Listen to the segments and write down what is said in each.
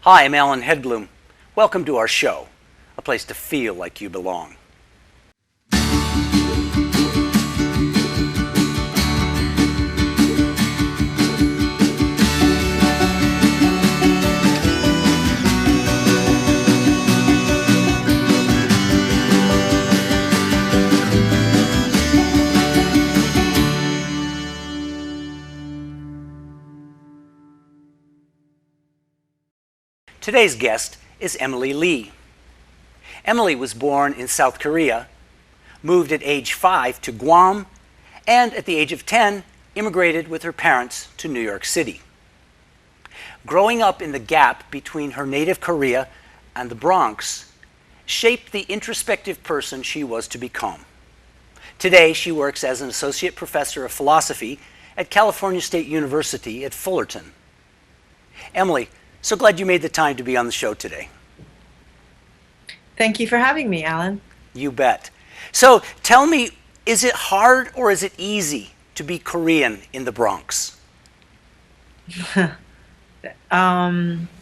Hi, I'm Alan Hedblum. Welcome to our show, a place to feel like you belong. Today's guest is Emily Lee. Emily was born in South Korea, moved at age 5 to Guam, and at the age of 10, immigrated with her parents to New York City. Growing up in the gap between her native Korea and the Bronx shaped the introspective person she was to become. Today, she works as an associate professor of philosophy at California State University at Fullerton. Emily, so glad you made the time to be on the show today. Thank you for having me, Alan. You bet. So tell me, is it hard or is it easy to be Korean in the Bronx? It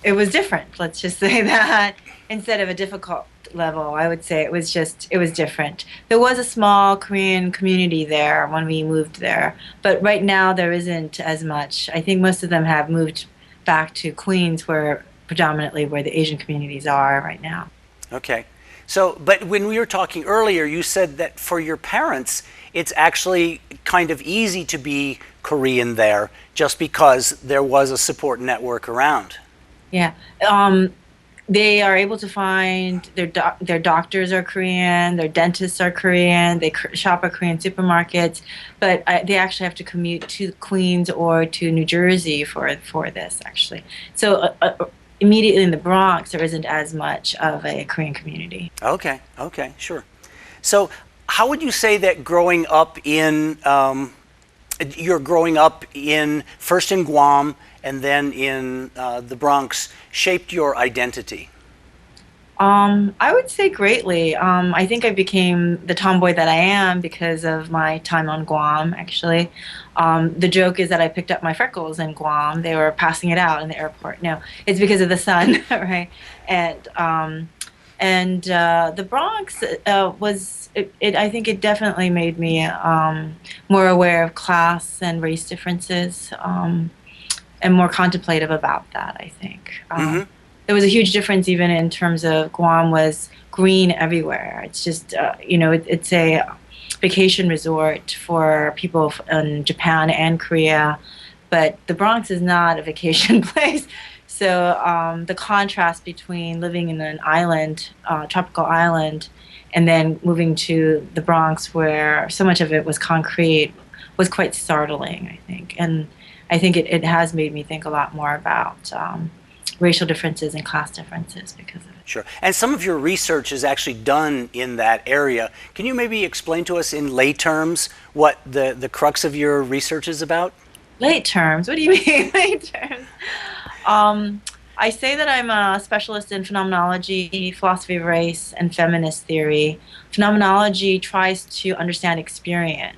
was different, let's just say that. Instead of a difficult level, I would say it was different. There was a small Korean community there when we moved there, but right now there isn't as much. I think most of them have moved back to Queens, where predominantly where the Asian communities are right now. Okay. So, but when we were talking earlier, you said that for your parents, it's actually kind of easy to be Korean there just because there was a support network around. Yeah. They are able to find their doctors are Korean, their dentists are Korean, they shop at Korean supermarkets, but they actually have to commute to Queens or to New Jersey for this, actually. So immediately in the Bronx, there isn't as much of a Korean community. Okay, sure. So how would you say that growing up you're growing up first in Guam and then in the Bronx shaped your identity? I would say greatly. I think I became the tomboy that I am because of my time on Guam, actually. The joke is that I picked up my freckles in Guam. They were passing it out in the airport. No, it's because of the sun, right? And the Bronx I think it definitely made me more aware of class and race differences, and more contemplative about that, I think. There was a huge difference even in terms of Guam was green everywhere. It's just, it's a vacation resort for people in Japan and Korea, but the Bronx is not a vacation place. So the contrast between living in an island, tropical island, and then moving to the Bronx where so much of it was concrete was quite startling, I think. And I think it has made me think a lot more about racial differences and class differences because of it. Sure. And some of your research is actually done in that area. Can you maybe explain to us in lay terms what the crux of your research is about? Lay terms? What do you mean, lay terms? I say that I'm a specialist in phenomenology, philosophy of race, and feminist theory. Phenomenology tries to understand experience.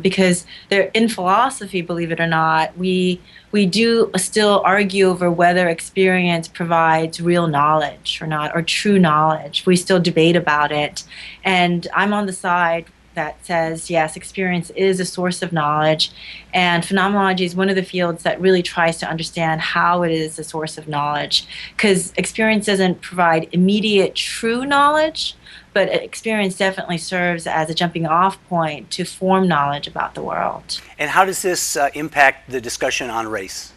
Because in philosophy, believe it or not, we do still argue over whether experience provides real knowledge or not, or true knowledge. We still debate about it. And I'm on the side that says, yes, experience is a source of knowledge, and phenomenology is one of the fields that really tries to understand how it is a source of knowledge, because experience doesn't provide immediate true knowledge, but experience definitely serves as a jumping off point to form knowledge about the world. And how does this impact the discussion on race?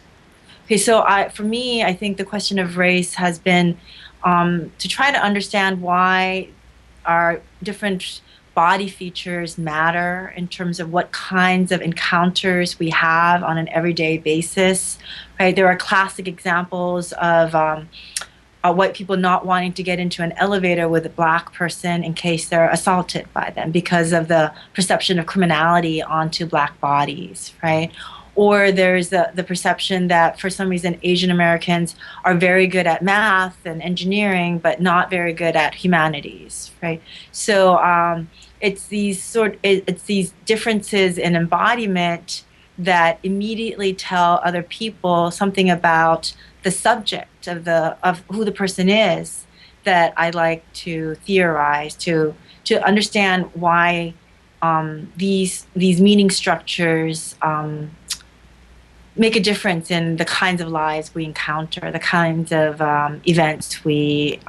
Okay, so for me, I think the question of race has been to try to understand why our different body features matter in terms of what kinds of encounters we have on an everyday basis, right? There are classic examples of white people not wanting to get into an elevator with a black person in case they're assaulted by them because of the perception of criminality onto black bodies, right? Or there's the perception that for some reason Asian Americans are very good at math and engineering, but not very good at humanities, right? So it's these differences in embodiment that immediately tell other people something about the subject of who the person is that I like to theorize, to understand why these meaning structures make a difference in the kinds of lives we encounter, the kinds of events we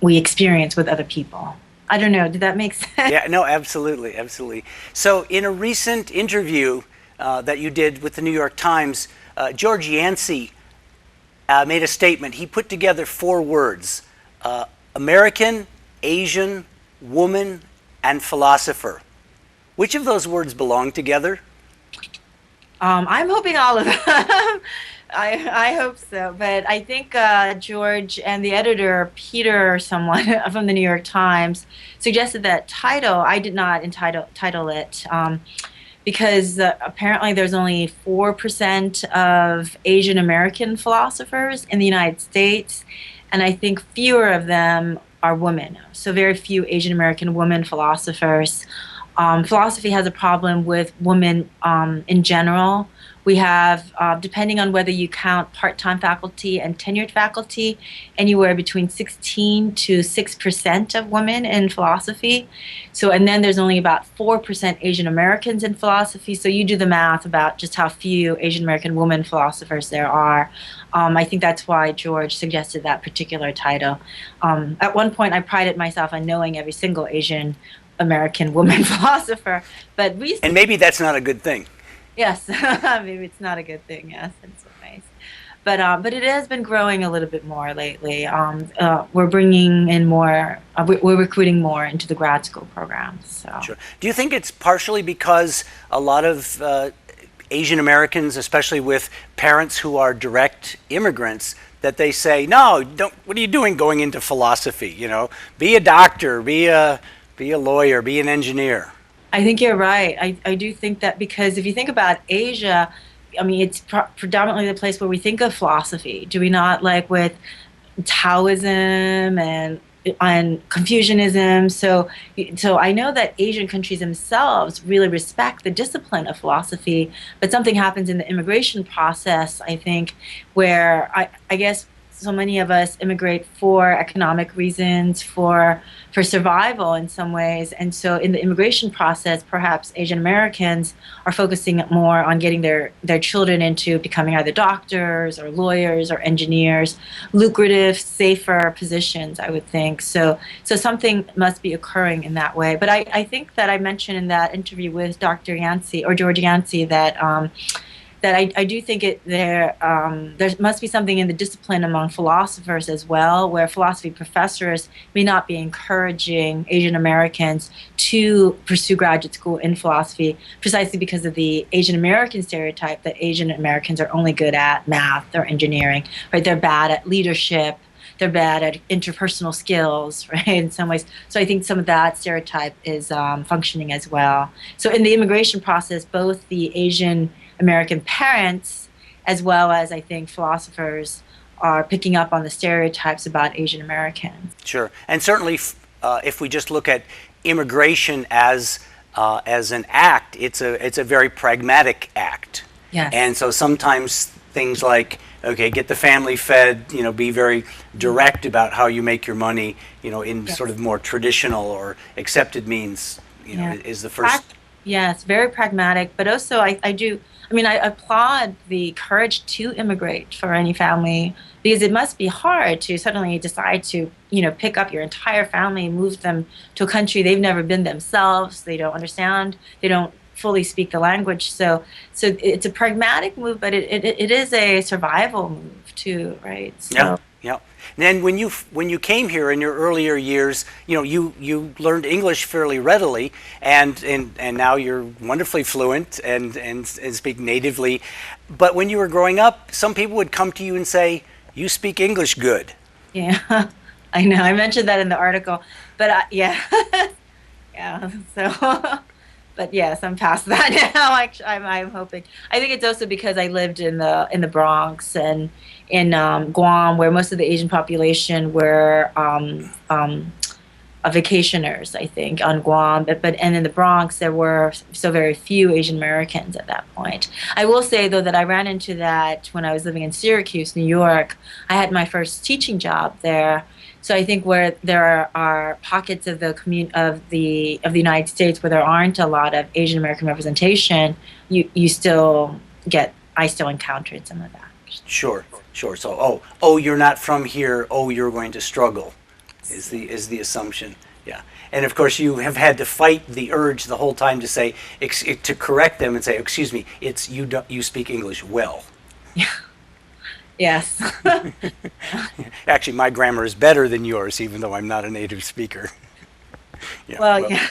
experience with other people. I don't know. Did that make sense? Yeah, no, absolutely, absolutely. So, in a recent interview that you did with the New York Times, George Yancey made a statement. He put together 4 words: American, Asian, woman, and philosopher. Which of those words belong together? I'm hoping all of them. I hope so. But I think George and the editor, Peter or someone from the New York Times, suggested that title. I did not title it because apparently there's only 4% of Asian American philosophers in the United States, and I think fewer of them are women. So very few Asian American women philosophers. Philosophy has a problem with women in general. We have, depending on whether you count part-time faculty and tenured faculty, anywhere between 16 to 6% of women in philosophy. So, and then there's only about 4% Asian Americans in philosophy. So you do the math about just how few Asian American women philosophers there are. I think that's why George suggested that particular title. At one point, I prided myself on knowing every single Asian American woman philosopher, but recently, And maybe that's not a good thing. yes, maybe it's not a good thing. Yes, in some ways, but it has been growing a little bit more lately. We're bringing in more. We're recruiting more into the grad school programs. So. Sure. Do you think it's partially because a lot of Asian Americans, especially with parents who are direct immigrants, that they say, no, don't. What are you doing going into philosophy? You know, be a doctor, be a lawyer, be an engineer. I think you're right. I do think that because if you think about Asia, I mean, it's predominantly the place where we think of philosophy. Do we not, like with Taoism and Confucianism? So I know that Asian countries themselves really respect the discipline of philosophy, but something happens in the immigration process, I think, where I guess so many of us immigrate for economic reasons, for survival in some ways. And so in the immigration process, perhaps Asian Americans are focusing more on getting their children into becoming either doctors or lawyers or engineers, lucrative, safer positions, I would think. So something must be occurring in that way. But I think that I mentioned in that interview with Dr. Yancey or George Yancey that I do think there must be something in the discipline among philosophers as well, where philosophy professors may not be encouraging Asian Americans to pursue graduate school in philosophy precisely because of the Asian American stereotype that Asian Americans are only good at math or engineering, right? They're bad at leadership. They're bad at interpersonal skills, right, in some ways. So I think some of that stereotype is functioning as well. So in the immigration process, both the Asian American parents, as well as I think philosophers, are picking up on the stereotypes about Asian Americans. Sure, and certainly, if we just look at immigration as an act, it's a very pragmatic act. Yes. And so sometimes things like, okay, get the family fed, be very direct about how you make your money, in Yes. sort of more traditional or accepted means, Yeah. is the first. Yes, very pragmatic, but also I applaud the courage to immigrate for any family, because it must be hard to suddenly decide to, pick up your entire family and move them to a country they've never been themselves. They don't understand. They don't fully speak the language. So it's a pragmatic move, but it is a survival move too, right? So. Yeah, yeah. And then when you came here in your earlier years, you learned English fairly readily, and now you're wonderfully fluent and speak natively. But when you were growing up, some people would come to you and say, "You speak English good." Yeah, I know. I mentioned that in the article, but yeah, yeah. So. But yes, I'm past that now. Actually, I'm hoping. I think it's also because I lived in the Bronx and in Guam, where most of the Asian population were vacationers, I think, on Guam. But and in the Bronx, there were so very few Asian Americans at that point. I will say, though, that I ran into that when I was living in Syracuse, New York. I had my first teaching job there. So I think where there are pockets of the of the United States where there aren't a lot of Asian American representation, you still get I still encountered some of that. Sure, sure. So, oh, you're not from here. Oh, you're going to struggle, is the assumption. Yeah, and of course you have had to fight the urge the whole time to say to correct them and say, "Excuse me, it's you speak English well." Yeah. Yes. Actually, my grammar is better than yours, even though I'm not a native speaker. Yeah, Well, yeah.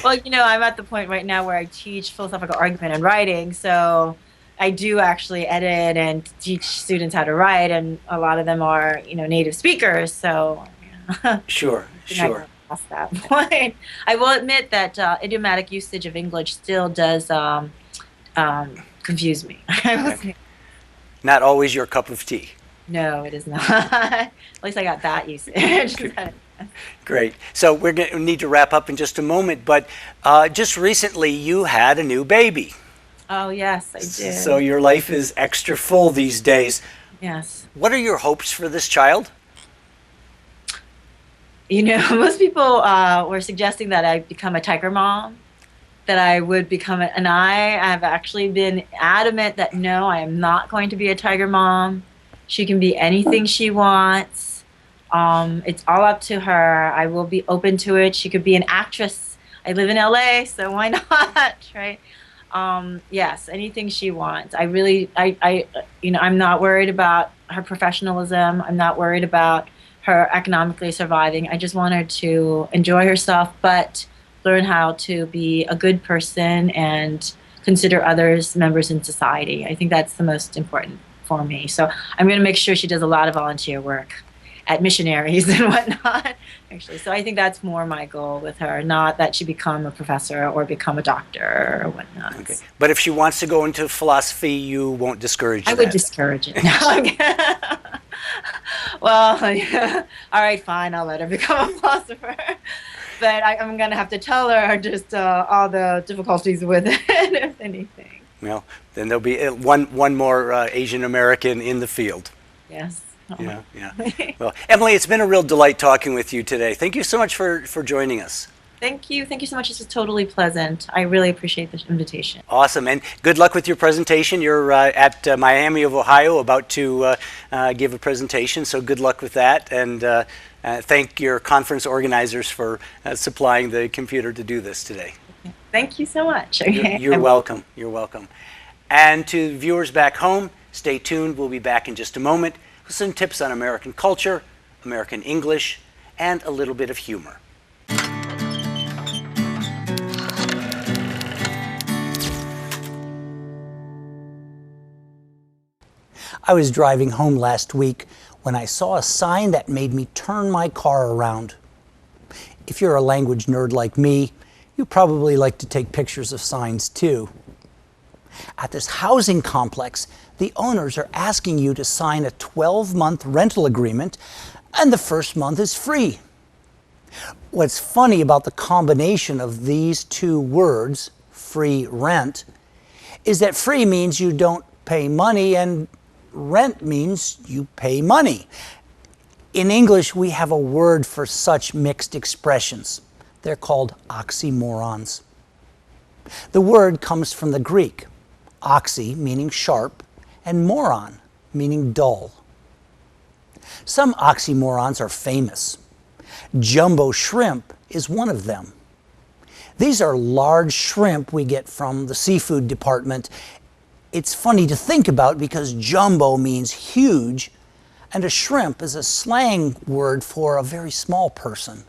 Well, I'm at the point right now where I teach philosophical argument and writing, so I do actually edit and teach students how to write, and a lot of them are, native speakers, so Sure, sure. past that point. I will admit that idiomatic usage of English still does confuse me. I will say. Not always your cup of tea. No, it is not. At least I got that usage. Great. So we're going to need to wrap up in just a moment, but just recently you had a new baby. Oh, yes, I did. So your life is extra full these days. Yes. What are your hopes for this child? Most people were suggesting that I become a tiger mom, that I would become it. And I have actually been adamant that no, I am not going to be a tiger mom. She can be anything she wants. It's all up to her. I will be open to it. She could be an actress. I live in LA, so why not, right? Yes, anything she wants. I'm not worried about her professionalism. I'm not worried about her economically surviving. I just want her to enjoy herself, but learn how to be a good person and consider others members in society. I think that's the most important for me. So I'm going to make sure she does a lot of volunteer work at missionaries and whatnot, actually. So I think that's more my goal with her, not that she become a professor or become a doctor or whatnot. Okay. But if she wants to go into philosophy, you won't discourage that? I would discourage it. No, well, yeah. All right, fine, I'll let her become a philosopher. But I'm going to have to tell her just all the difficulties with it, if anything. Well, then there'll be one more Asian American in the field. Yes. Oh. Yeah, yeah. Well, Emily, it's been a real delight talking with you today. Thank you so much for joining us. Thank you. Thank you so much. This was totally pleasant. I really appreciate the invitation. Awesome. And good luck with your presentation. You're at Miami of Ohio, about to give a presentation, so good luck with that. And thank your conference organizers for supplying the computer to do this today. Thank you so much. You're welcome. You're welcome. And to viewers back home, stay tuned. We'll be back in just a moment with some tips on American culture, American English, and a little bit of humor. I was driving home last week when I saw a sign that made me turn my car around. If you're a language nerd like me, you probably like to take pictures of signs too. At this housing complex, the owners are asking you to sign a 12-month rental agreement, and the first month is free. What's funny about the combination of these two words, free rent, is that free means you don't pay money and rent means you pay money. In English, we have a word for such mixed expressions. They're called oxymorons. The word comes from the Greek, oxy meaning sharp, and moron meaning dull. Some oxymorons are famous. Jumbo shrimp is one of them. These are large shrimp we get from the seafood department. It's funny to think about because jumbo means huge, and a shrimp is a slang word for a very small person.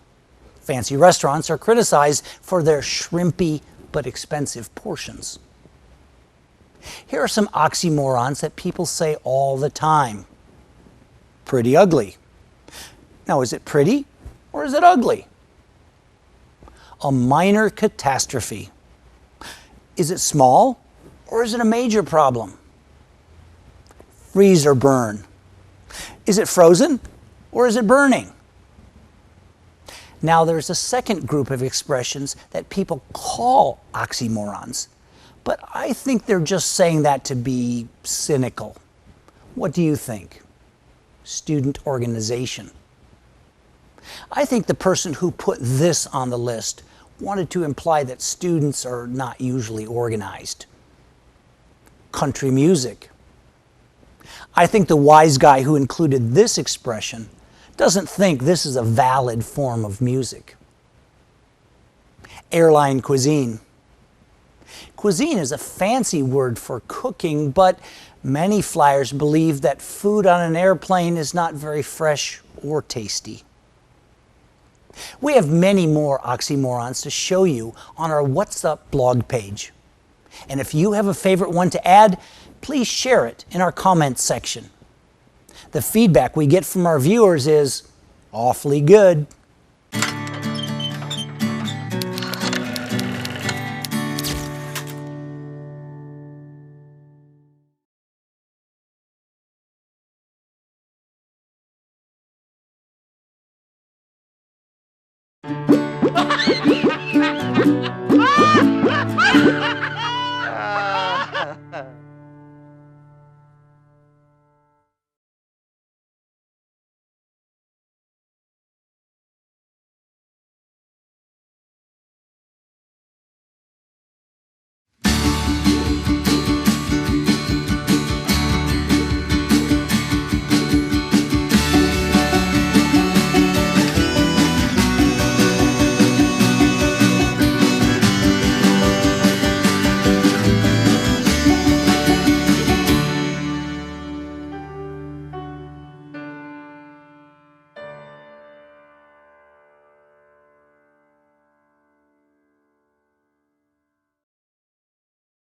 Fancy restaurants are criticized for their shrimpy but expensive portions. Here are some oxymorons that people say all the time. Pretty ugly. Now, is it pretty or is it ugly? A minor catastrophe. Is it small or is it a major problem? Freeze or burn. Is it frozen or is it burning? Now there's a second group of expressions that people call oxymorons, but I think they're just saying that to be cynical. What do you think? Student organization. I think the person who put this on the list wanted to imply that students are not usually organized. Country music. I think the wise guy who included this expression doesn't think this is a valid form of music. Airline cuisine. Cuisine is a fancy word for cooking, but many flyers believe that food on an airplane is not very fresh or tasty. We have many more oxymorons to show you on our What's Up blog page. And if you have a favorite one to add, please share it in our comments section. The feedback we get from our viewers is awfully good.